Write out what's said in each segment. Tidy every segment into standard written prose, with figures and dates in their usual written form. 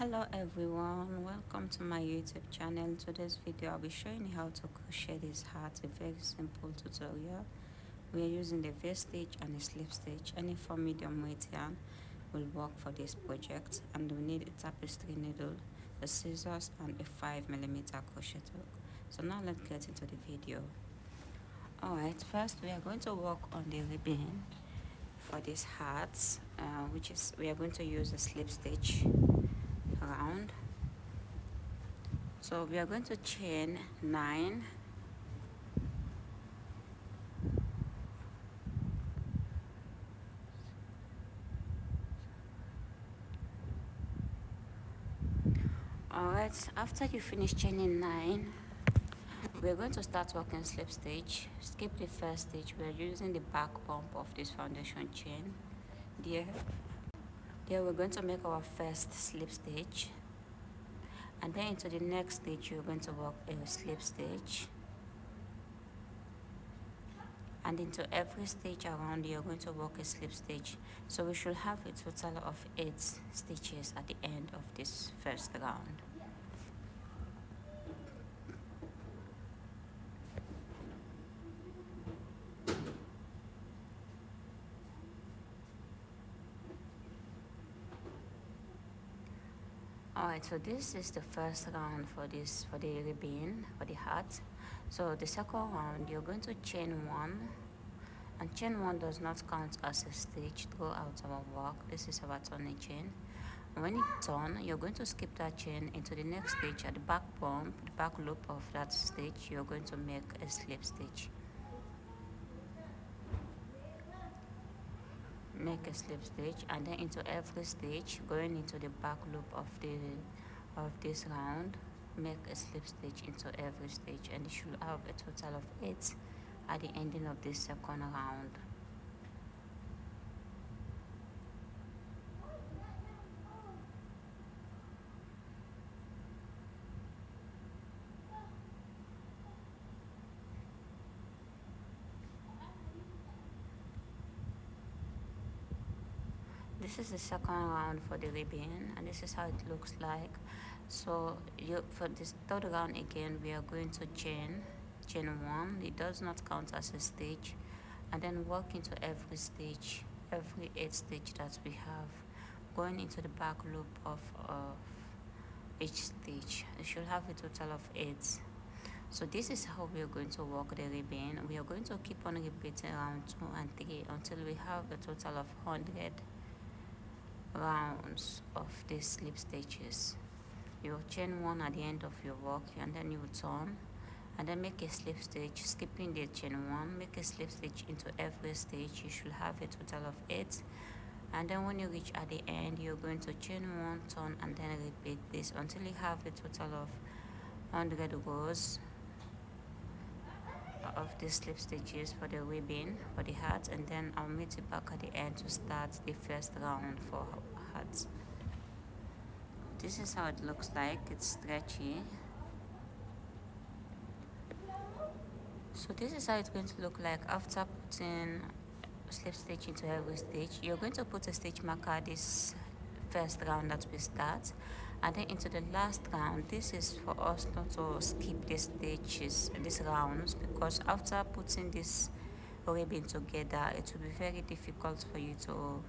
Hello everyone, welcome to my YouTube channel. In today's video I'll be showing you how to crochet this hat, a very simple tutorial. We are using the V stitch and a slip stitch. Any 4 medium weight yarn will work for this project, and we need a tapestry needle, the scissors, and a 5mm crochet hook. So now let's get into the video. Alright, first we are going to work on the ribbon for this hat, which is we are going to use a slip stitch around. So we are going to chain 9, alright. After you finish chaining 9, we're going to start working slip stitch. Skip the first stitch. We're using the back bump of this foundation chain there we're going to make our first slip stitch, and then into the next stitch you're going to work a slip stitch, and into every stitch around you're going to work a slip stitch. So we should have a total of 8 stitches at the end of this first round. Alright, so this is the first round for the ribbon, for the hat. So the second round you're going to chain 1, and chain 1 does not count as a stitch throughout our work. This is our turning chain. When it's done, you're going to skip that chain into the next stitch. At the back bump, the back loop of that stitch, you're going to make a slip stitch. Make a slip stitch, and then into every stitch going into the back loop of this round, make a slip stitch into every stitch, and you should have a total of 8 at the ending of this second round. This is the second round for the ribbon, and this is how it looks like. So for this third round again, we are going to chain 1. It does not count as a stitch, and then work into every stitch, every 8 stitch that we have, going into the back loop of each stitch. You should have a total of 8. So this is how we are going to work the ribbon. We are going to keep on repeating round 2 and 3 until we have a total of 100 rounds of these slip stitches. You chain 1 at the end of your work, and then you turn and then make a slip stitch, skipping the chain 1, make a slip stitch into every stitch. You should have a total of 8, and then when you reach at the end, you're going to chain 1, turn, and then repeat this until you have a total of 100 rows of these slip stitches for the ribbon, for the hat, and then I'll meet you back at the end to start the first round for hats. This is how it looks like. It's stretchy. So this is how it's going to look like after putting slip stitch into every stitch. You're going to put a stitch marker this first round that we start, and then into the last round. This is for us not to skip these stitches, these rounds, because after putting this ribbon together, it will be very difficult for you to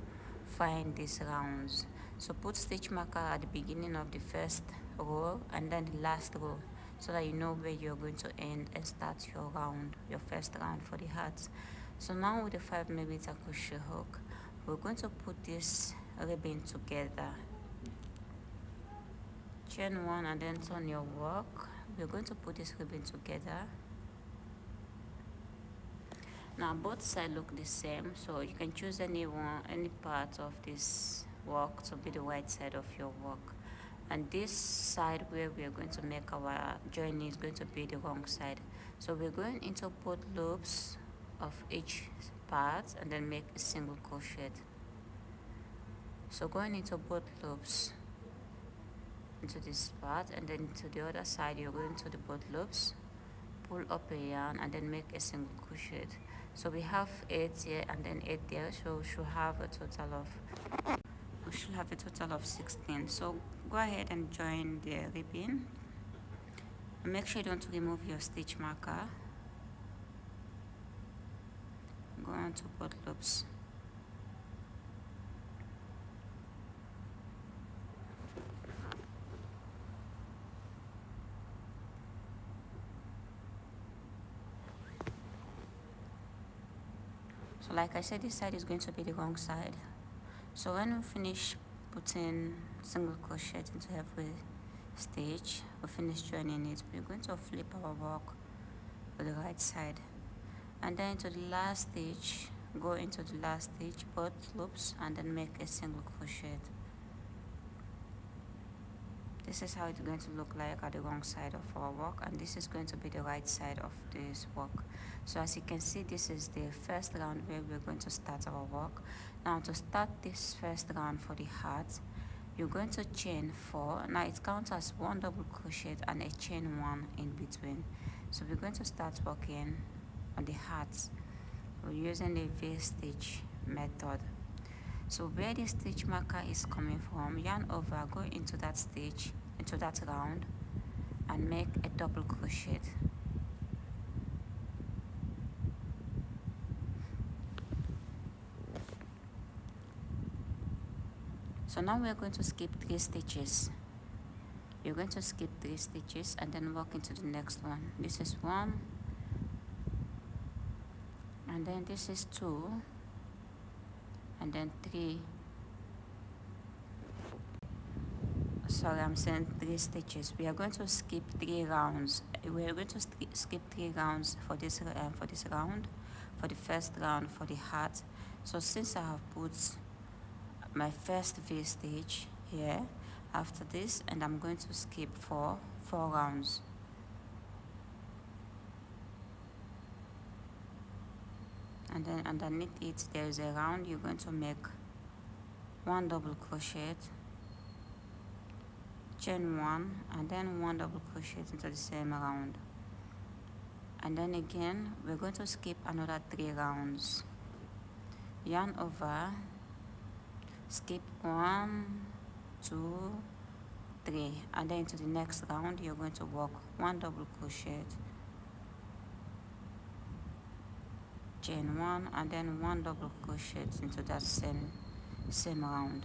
find these rounds. So put stitch marker at the beginning of the first row and then the last row, so that you know where you're going to end and start your round, your first round for the hats. So now with the 5mm crochet hook, we're going to put this ribbon together. Chain 1 and then turn your work. We're going to put this ribbon together. Now both sides look the same, so you can choose any part of this work to be the right side of your work, and this side where we are going to make our joining is going to be the wrong side. So we're going into both loops of each part and then make a single crochet. So going into both loops into this part, and then to the other side you're going to the both loops, pull up a yarn, and then make a single crochet. So we have 8 here and then 8 there, so we should have a total of should have a total of 16. So go ahead and join the ribbon. Make sure you don't remove your stitch marker. Go on to both loops. So like I said, this side is going to be the wrong side. So when we finish putting single crochet into every stitch, we finish joining it, we're going to flip our work to the right side, and then into the last stitch, go into the last stitch, both loops, and then make a single crochet. This is how it's going to look like at the wrong side of our work, and this is going to be the right side of this work. So as you can see, this is the first round where we're going to start our work. Now to start this first round for the heart, you're going to chain 4. Now it counts as 1 double crochet and a chain 1 in between. So we're going to start working on the hearts. We're using the V-stitch method. So where the stitch marker is coming from, yarn over, go into that stitch, into that round, and make a double crochet. So now we're going to skip 3 stitches. You're going to skip 3 stitches and then walk into the next one. This is 1, and then this is 2, and then 3. Sorry, I'm saying 3 stitches. We are going to skip 3 rounds. We are going to skip 3 rounds for this round, for the first round, for the heart. So since I have put my first V stitch here after this, and I'm going to skip 4 rounds. And then underneath it there is a round. You're going to make 1 double crochet, chain 1, and then 1 double crochet into the same round. And then again we're going to skip another 3 rounds. Yarn over, skip 1, 2, 3, and then into the next round you're going to work 1 double crochet, chain 1, and then 1 double crochet into that same round.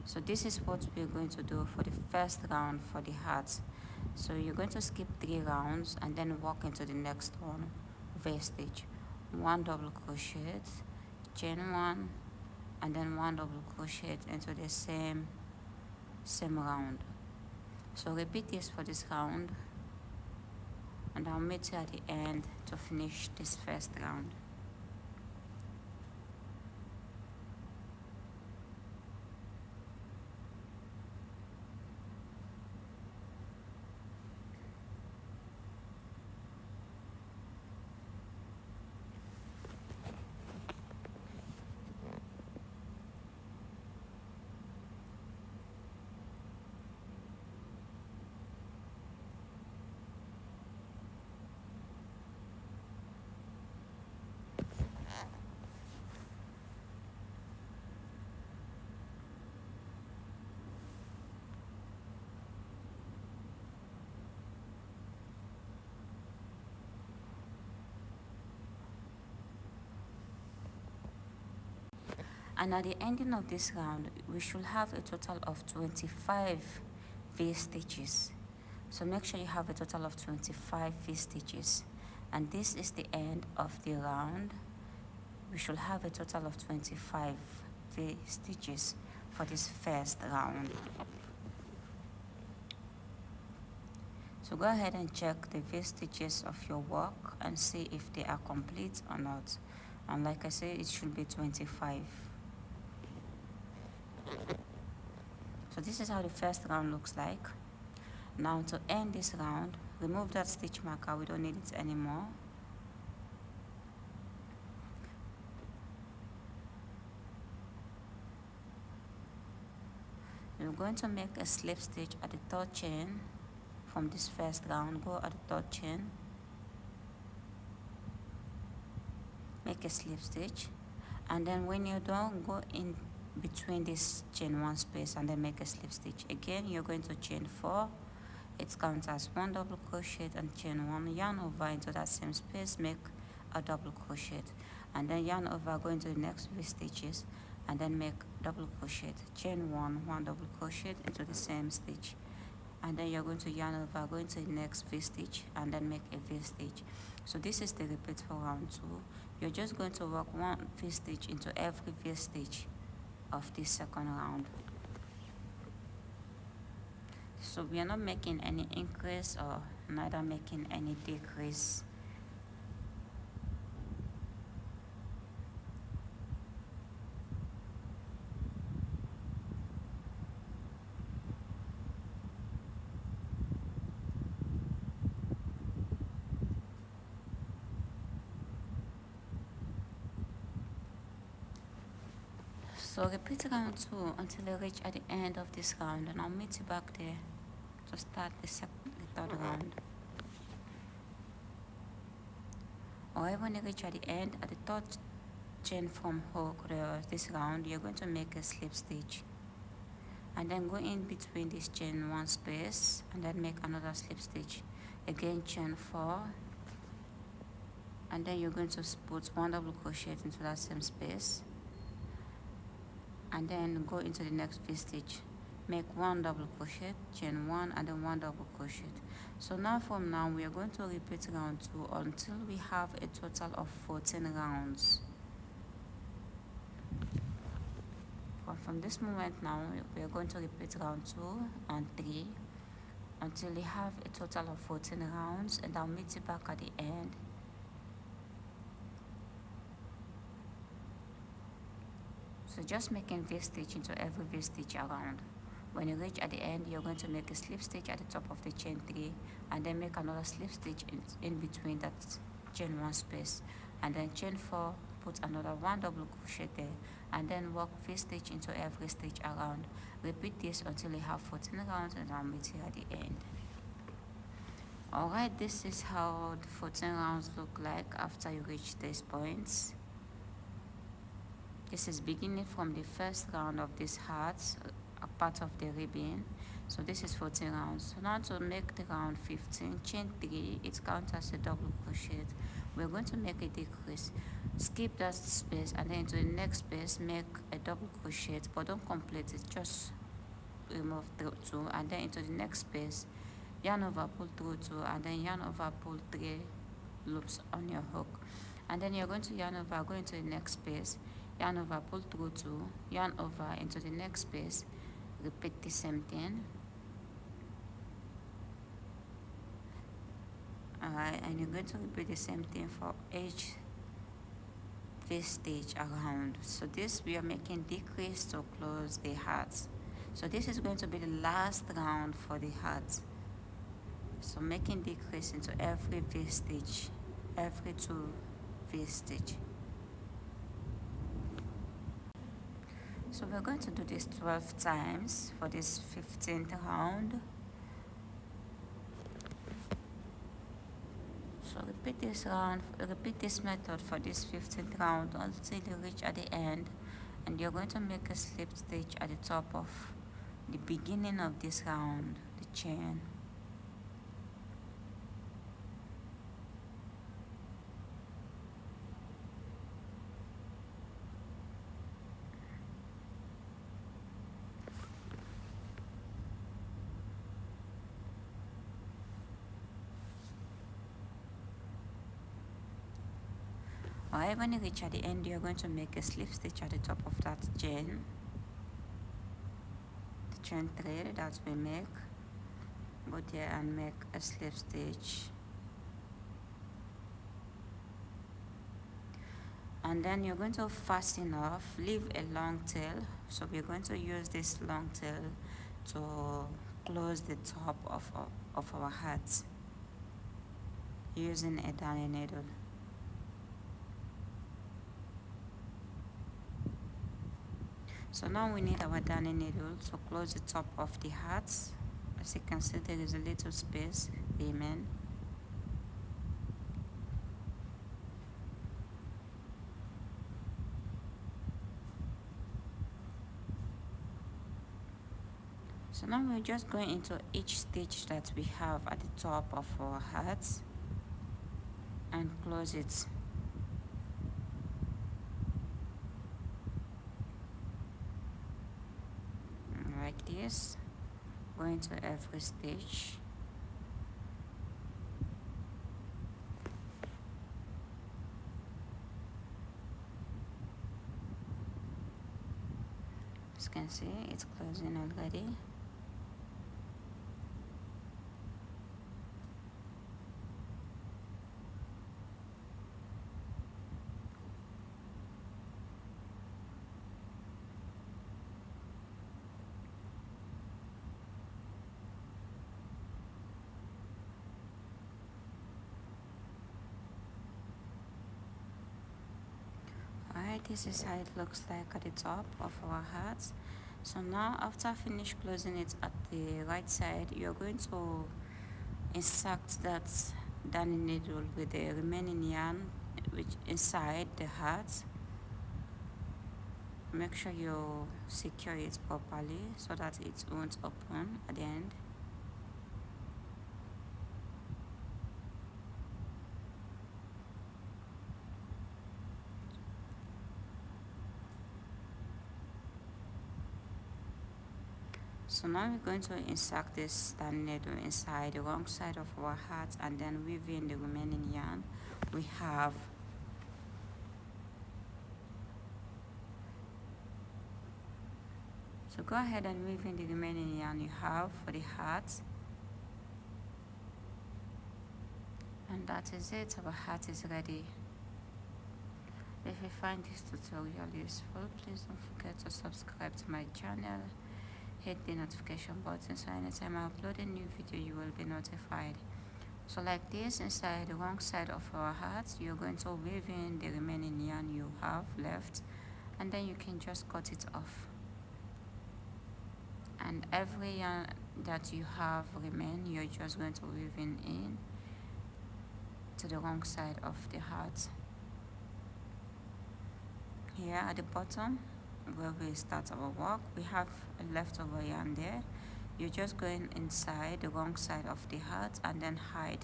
So this is what we're going to do for the first round for the hearts. So you're going to skip 3 rounds and then walk into the next one, V stitch, 1 double crochet, chain 1, and then 1 double crochet into the same round. So repeat this for this round, and I'll meet you at the end to finish this first round. And at the ending of this round, we should have a total of 25 V stitches. So make sure you have a total of 25 V stitches. And this is the end of the round. We should have a total of 25 V stitches for this first round. So go ahead and check the V stitches of your work and see if they are complete or not. And like I said, it should be 25. So this is how the first round looks like. Now to end this round, remove that stitch marker, we don't need it anymore. We're going to make a slip stitch at the 3rd chain from this first round. Go at the 3rd chain, make a slip stitch, and then when you're done, go in between this chain 1 space and then make a slip stitch. Again, you're going to chain 4. It counts as 1 double crochet and chain 1, yarn over into that same space, make a double crochet, and then yarn over, go into the next V stitches and then make double crochet, chain 1, 1 double crochet into the same stitch, and then you're going to yarn over, go into the next V stitch and then make a V stitch. So this is the repeat for round 2. You're just going to work 1 V stitch into every V stitch of this second round. So we are not making any increase or neither making any decrease. So repeat round 2 until you reach at the end of this round, and I'll meet you back there to start the third round. Alright, when you reach at the end, at the third chain from hook this round, you're going to make a slip stitch and then go in between this chain 1 space and then make another slip stitch. Again, chain 4, and then you're going to put 1 double crochet into that same space and then go into the next V stitch, make 1 double crochet, chain 1 and then 1 double crochet. So now from now we are going to repeat round 2 until we have a total of 14 rounds. From this moment now we are going to repeat round 2 and 3 until we have a total of 14 rounds, and I'll meet you back at the end. So just making V stitch into every V stitch around. When you reach at the end, you're going to make a slip stitch at the top of the chain 3 and then make another slip stitch in between that chain 1 space, and then chain 4, put another 1 double crochet there and then work V stitch into every stitch around. Repeat this until you have 14 rounds, and I'll meet you at the end. Alright, this is how the 14 rounds look like after you reach these points. This is beginning from the first round of these hearts, a part of the ribbon. So this is 14 rounds. So now to make the round 15, chain 3, it counts as a double crochet. We're going to make a decrease. Skip that space and then into the next space make a double crochet, but don't complete it, just remove 2 and then into the next space, yarn over, pull through 2 and then yarn over, pull 3 loops on your hook, and then you're going to yarn over, go into the next space, yarn over, pull through 2, yarn over into the next space, repeat the same thing. Alright, and you're going to repeat the same thing for each V stitch around. So this we are making decrease to close the hearts. So this is going to be the last round for the hearts. So making decrease into every V stitch, every 2 V stitch. So we're going to do this 12 times for this 15th round. So repeat this method for this 15th round until you reach at the end, and you're going to make a slip stitch at the top of the beginning of this round, the chain. Alright, when you reach at the end, you're going to make a slip stitch at the top of that chain, the chain 3 that we make. Go there and make a slip stitch, and then you're going to fasten off, leave a long tail. So we're going to use this long tail to close the top of our hats using a darning needle. So now we need our darning needle to close the top of the hats. As you can see, there is a little space remaining. So now we're just going into each stitch that we have at the top of our hats and close it. Like this, going to every stitch. As you can see, it's closing already. Alright, this is how it looks like at the top of our hats. So now after finish closing it at the right side, you're going to insert that darning needle with the remaining yarn which inside the hat. Make sure you secure it properly so that it won't open at the end. So now we're going to insert this darning needle inside the wrong side of our hat and then weave in the remaining yarn we have. So go ahead and weave in the remaining yarn you have for the hat. And that is it, our hat is ready. If you find this tutorial useful, please don't forget to subscribe to my channel. Hit the notification button so anytime I upload a new video you will be notified. So like this, inside the wrong side of our hat, you're going to weave in the remaining yarn you have left and then you can just cut it off. And every yarn that you have remain, you're just going to weave in to the wrong side of the hat. Here at the bottom where we start our work, we have a leftover yarn there. You're just going inside the wrong side of the hat and then hide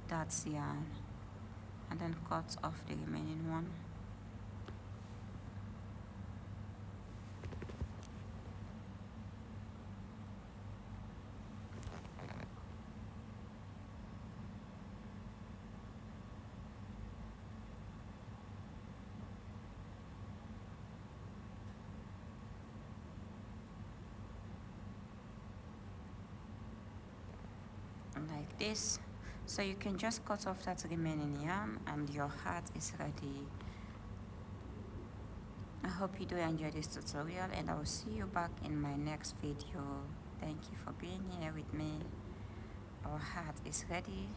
that yarn and then cut off the remaining one. Like this, so you can just cut off that remaining yarn and your hat is ready. I hope you do enjoy this tutorial and I will see you back in my next video. Thank you for being here with me. Our hat is ready.